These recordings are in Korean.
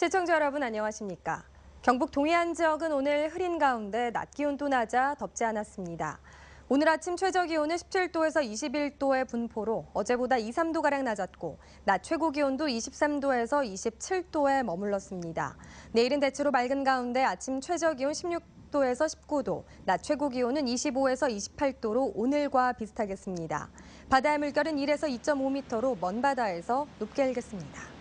시청자 여러분 안녕하십니까? 경북 동해안 지역은 오늘 흐린 가운데 낮 기온도 낮아 덥지 않았습니다. 오늘 아침 최저 기온은 17도에서 21도의 분포로 어제보다 2, 3도가량 낮았고 낮 최고 기온도 23도에서 27도에 머물렀습니다. 내일은 대체로 맑은 가운데 아침 최저 기온 16도에서 19도, 낮 최고 기온은 25에서 28도로 오늘과 비슷하겠습니다. 바다의 물결은 1에서 2.5m로 먼 바다에서 높게 일겠습니다.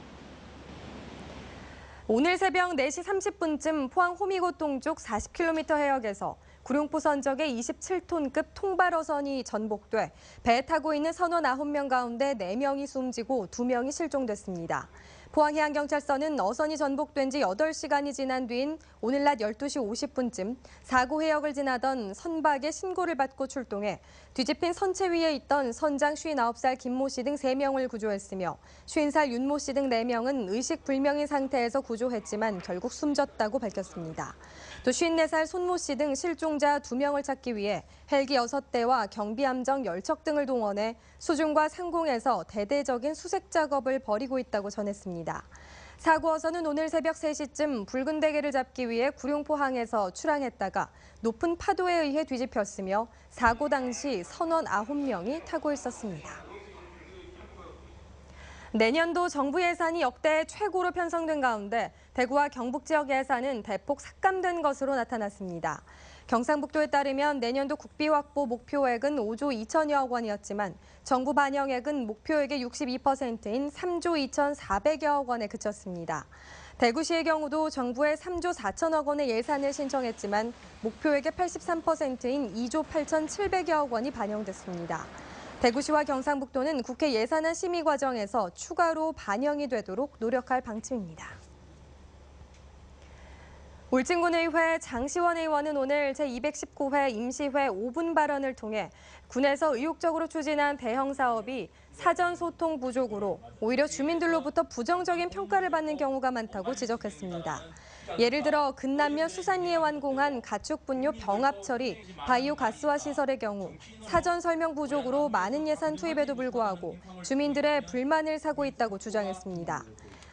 오늘 새벽 4시 30분쯤 포항 호미곶 동쪽 40km 해역에서 구룡포 선적의 27톤급 통발어선이 전복돼 배에 타고 있는 선원 9명 가운데 4명이 숨지고 2명이 실종됐습니다. 포항해양경찰서는 어선이 전복된 지 8시간이 지난 뒤인 오늘 낮 12시 50분쯤 사고 해역을 지나던 선박의 신고를 받고 출동해 뒤집힌 선체 위에 있던 선장 59살 김모 씨 등 3명을 구조했으며 50살 윤모 씨 등 4명은 의식 불명인 상태에서 구조했지만 결국 숨졌다고 밝혔습니다. 또 54살 손모 씨 등 실종자 2명을 찾기 위해 헬기 6대와 경비함정 10척 등을 동원해 수중과 상공에서 대대적인 수색 작업을 벌이고 있다고 전했습니다. 사고 어선은 오늘 새벽 3시쯤 붉은 대게를 잡기 위해 구룡포항에서 출항했다가 높은 파도에 의해 뒤집혔으며 사고 당시 선원 9명이 타고 있었습니다. 내년도 정부 예산이 역대 최고로 편성된 가운데 대구와 경북 지역 예산은 대폭 삭감된 것으로 나타났습니다. 경상북도에 따르면 내년도 국비 확보 목표액은 5조 2천여억 원이었지만 정부 반영액은 목표액의 62%인 3조 2,400여억 원에 그쳤습니다. 대구시의 경우도 정부에 3조 4천억 원의 예산을 신청했지만 목표액의 83%인 2조 8,700여억 원이 반영됐습니다. 대구시와 경상북도는 국회 예산안 심의 과정에서 추가로 반영이 되도록 노력할 방침입니다. 울진군의회 장시원 의원은 오늘 제219회 임시회 5분 발언을 통해 군에서 의욕적으로 추진한 대형 사업이 사전 소통 부족으로 오히려 주민들로부터 부정적인 평가를 받는 경우가 많다고 지적했습니다. 예를 들어 근남면 수산리에 완공한 가축 분뇨 병합 처리 바이오 가스화 시설의 경우 사전 설명 부족으로 많은 예산 투입에도 불구하고 주민들의 불만을 사고 있다고 주장했습니다.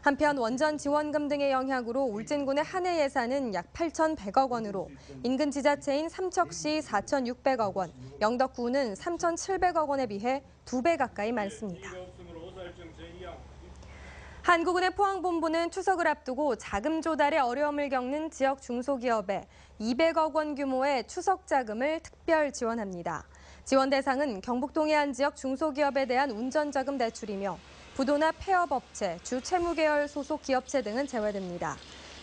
한편 원전 지원금 등의 영향으로 울진군의 한 해 예산은 약 8,100억 원으로 인근 지자체인 삼척시 4,600억 원, 영덕군은 3,700억 원에 비해 2배 가까이 많습니다. 한국은행 포항본부는 추석을 앞두고 자금 조달에 어려움을 겪는 지역 중소기업에 200억 원 규모의 추석 자금을 특별 지원합니다. 지원 대상은 경북 동해안 지역 중소기업에 대한 운전자금 대출이며 부도나 폐업업체, 주채무계열 소속 기업체 등은 제외됩니다.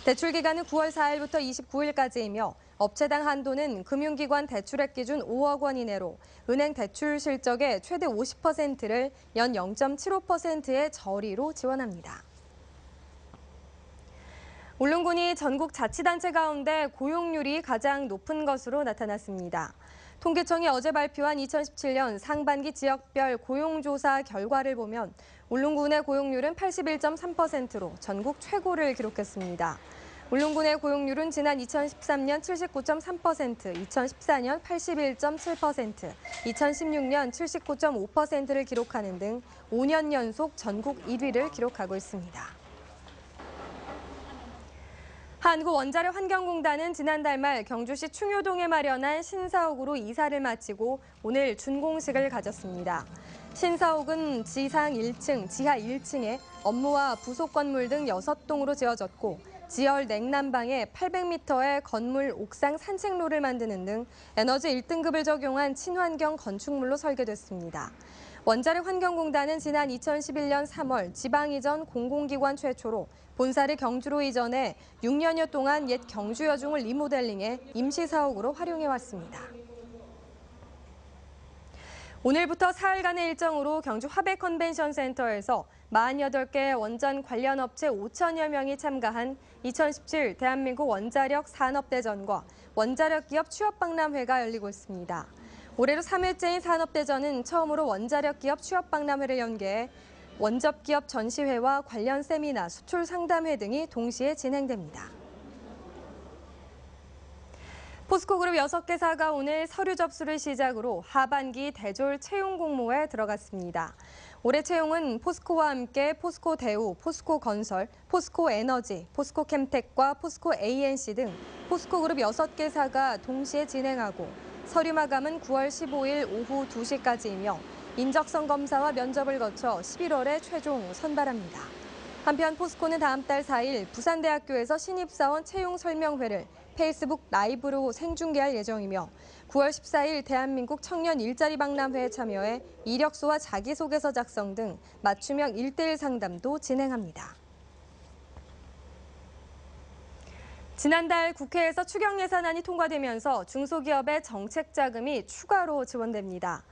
대출 기간은 9월 4일부터 29일까지이며 업체당 한도는 금융기관 대출액 기준 5억 원 이내로 은행 대출 실적의 최대 50%를 연 0.75%의 저리로 지원합니다. 울릉군이 전국 자치단체 가운데 고용률이 가장 높은 것으로 나타났습니다. 통계청이 어제 발표한 2017년 상반기 지역별 고용조사 결과를 보면 울릉군의 고용률은 81.3%로 전국 최고를 기록했습니다. 울릉군의 고용률은 지난 2013년 79.3%, 2014년 81.7%, 2016년 79.5%를 기록하는 등 5년 연속 전국 1위를 기록하고 있습니다. 한국원자력환경공단은 지난달 말 경주시 충효동에 마련한 신사옥으로 이사를 마치고 오늘 준공식을 가졌습니다. 신사옥은 지상 1층, 지하 1층에 업무와 부속 건물 등 6동으로 지어졌고 지열 냉난방에 800m의 건물 옥상 산책로를 만드는 등 에너지 1등급을 적용한 친환경 건축물로 설계됐습니다. 원자력환경공단은 지난 2011년 3월 지방 이전 공공기관 최초로 본사를 경주로 이전해 6년여 동안 옛 경주 여중을 리모델링해 임시사옥으로 활용해왔습니다. 오늘부터 사흘간의 일정으로 경주 화백 컨벤션센터에서 48개 원전 관련 업체 5천여 명이 참가한 2017 대한민국 원자력 산업대전과 원자력 기업 취업박람회가 열리고 있습니다. 올해로 3회째인 산업대전은 처음으로 원자력 기업 취업박람회를 연계해 원접기업 전시회와 관련 세미나, 수출 상담회 등이 동시에 진행됩니다. 포스코그룹 6개사가 오늘 서류 접수를 시작으로 하반기 대졸 채용 공모에 들어갔습니다. 올해 채용은 포스코와 함께 포스코 대우, 포스코 건설, 포스코 에너지, 포스코 캠텍과 포스코 ANC 등 포스코 그룹 6개사가 동시에 진행하고 서류 마감은 9월 15일 오후 2시까지이며 인적성 검사와 면접을 거쳐 11월에 최종 선발합니다. 한편 포스코는 다음 달 4일 부산대학교에서 신입사원 채용 설명회를 페이스북 라이브로 생중계할 예정이며 9월 14일 대한민국 청년 일자리 박람회에 참여해 이력서와 자기소개서 작성 등 맞춤형 1:1 상담도 진행합니다. 지난달 국회에서 추경 예산안이 통과되면서 중소기업의 정책 자금이 추가로 지원됩니다.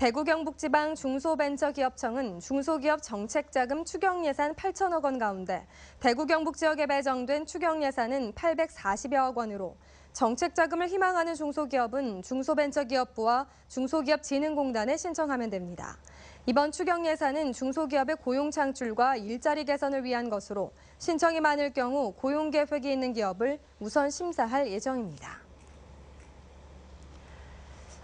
대구 경북지방 중소벤처기업청은 중소기업 정책자금 추경 예산 8천억 원 가운데 대구 경북 지역에 배정된 추경 예산은 840여억 원으로 정책자금을 희망하는 중소기업은 중소벤처기업부와 중소기업진흥공단에 신청하면 됩니다. 이번 추경 예산은 중소기업의 고용 창출과 일자리 개선을 위한 것으로 신청이 많을 경우 고용 계획이 있는 기업을 우선 심사할 예정입니다.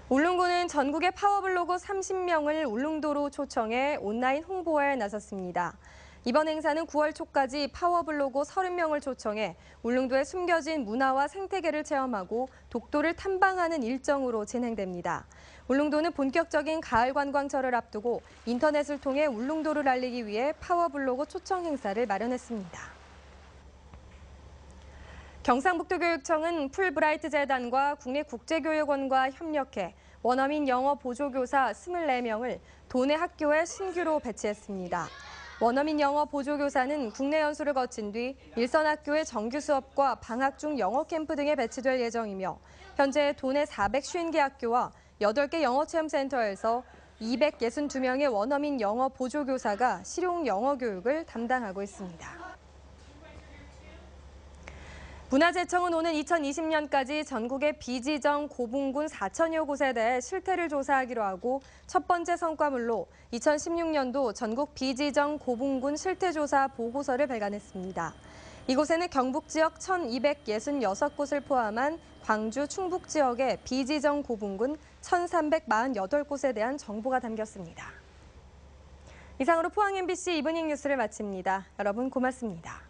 울릉도는 전국의 파워블로거 30명을 울릉도로 초청해 온라인 홍보에 나섰습니다. 이번 행사는 9월 초까지 파워블로거 30명을 초청해 울릉도의 숨겨진 문화와 생태계를 체험하고 독도를 탐방하는 일정으로 진행됩니다. 울릉도는 본격적인 가을 관광철을 앞두고 인터넷을 통해 울릉도를 알리기 위해 파워블로거 초청 행사를 마련했습니다. 경상북도교육청은 풀브라이트 재단과 국립국제교육원과 협력해 원어민 영어 보조교사 24명을 도내 학교에 신규로 배치했습니다. 원어민 영어 보조교사는 국내 연수를 거친 뒤 일선 학교의 정규 수업과 방학 중 영어 캠프 등에 배치될 예정이며 현재 도내 450개 학교와 8개 영어체험센터에서 262명의 원어민 영어 보조교사가 실용 영어 교육을 담당하고 있습니다. 문화재청은 오는 2020년까지 전국의 비지정 고분군 4천여 곳에 대해 실태를 조사하기로 하고 첫 번째 성과물로 2016년도 전국 비지정 고분군 실태조사 보고서를 발간했습니다. 이곳에는 경북 지역 1,266곳을 포함한 광주, 충북 지역의 비지정 고분군 1,348곳에 대한 정보가 담겼습니다. 이상으로 포항 MBC 이브닝 뉴스를 마칩니다. 여러분 고맙습니다.